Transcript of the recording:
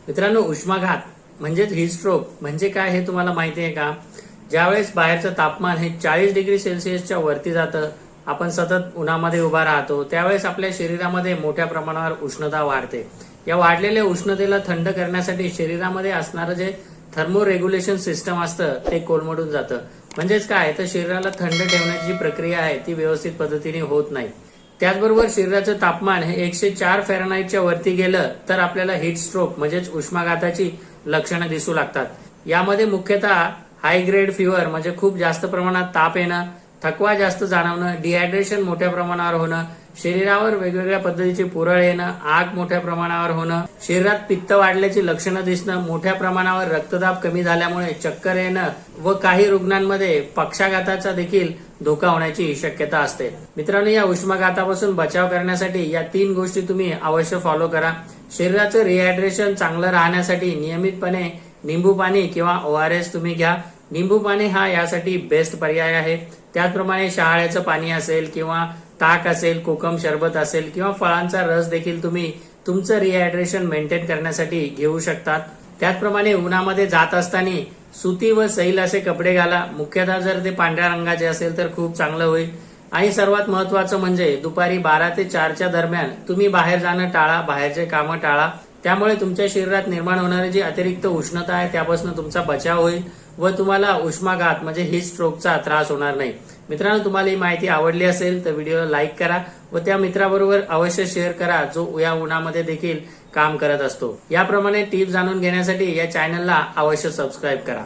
मित्रांनो, उष्माघात म्हणजेच heat stroke म्हणजे काय हे तुम्हाला माहिती आहे का? ज्यावेळेस बाहेरचं तापमान हे 40 डिग्री सेल्सिअसच्या वरती जातं, आपण सतत उन्हामध्ये उभा राहतो, त्यावेळेस आपल्या शरीरामध्ये मोठ्या प्रमाणावर उष्णता वाढते. या वाढलेल्या उष्णतेला थंड करण्यासाठी शरीरामध्ये असणारं जे थर्मो रेग्युलेशन सिस्टम असतं ते कोलमडून जातं. म्हणजेच काय, तर शरीराला थंड ठेवण्याची जी प्रक्रिया आहे ती व्यवस्थित पद्धतीने होत नाही. त्याचबरोबर शरीराचं तापमान हे 104 फॅरनहाइटच्या वरती गेलं तर आपल्याला हीट स्ट्रोक म्हणजेच उष्माघाताची लक्षणं दिसू लागतात. यामध्ये मुख्यतः हाय ग्रेड फीवर म्हणजे खूप जास्त प्रमाणात ताप येणं, थकवा जास्त जाणवणं, डिहायड्रेशन मोठ्या प्रमाणावर होणं, शरीरावर वेगवेगळ्या पद्धतीचे पुरळ येणं, आग मोठ्या प्रमाणावर होणं, शरीरात पित्त वाढल्याची लक्षणं दिसणं, मोठ्या प्रमाणावर रक्तदाब कमी झाल्यामुळे चक्कर येणं व काही रुग्णांमध्ये पक्षाघाताचा देखील धोका होण्याची शक्यता असते. मित्रांनो, या उष्माघातापासून बचाव करण्यासाठी या 3 गोष्टी तुम्ही अवश्य फॉलो करा. शरीराचं रिहायड्रेशन चांगलं राहण्यासाठी नियमितपणे निंबू पाणी किंवा ORS तुम्ही घ्या. निंबू पाणी हा यासाठी बेस्ट पर्याय आहे. त्याचप्रमाणे शहाळ्याचं पाणी असेल किंवा ताक असेल, कोकम सरबत असेल किंवा फळांचा रस देखील तुम्ही तुमचं रिहायड्रेशन मेंटेन करण्यासाठी घेऊ शकतात. त्याचप्रमाणे उन्हामध्ये जात असताना सुती व सैल असे कपडे घाला. मुख्यतः जर ते पांढऱ्या रंगाचे असेल तर खूप चांगलं होईल. आणि सर्वात महत्वाचं म्हणजे दुपारी 12 ते 4च्या दरम्यान तुम्ही बाहेर जाणं टाळा, बाहेरचे कामं टाळा. त्यामुळे तुमच्या शरीरात निर्माण होणारी जी अतिरिक्त उष्णता आहे त्यापासून तुमचा बचाव होईल व तुम्हाला उष्माघात म्हणजे हीट स्ट्रोकचा त्रास होणार नाही. मित्रांनो, तुम्हाला ही माहिती आवडली असेल तर व्हिडिओला लाईक करा व त्या मित्राबरोबर अवश्य शेअर करा जो या उन्हामध्ये देखील काम करत असतो. याप्रमाणे टिप्स जाणून घेण्यासाठी या चॅनलला अवश्य सबस्क्राईब करा.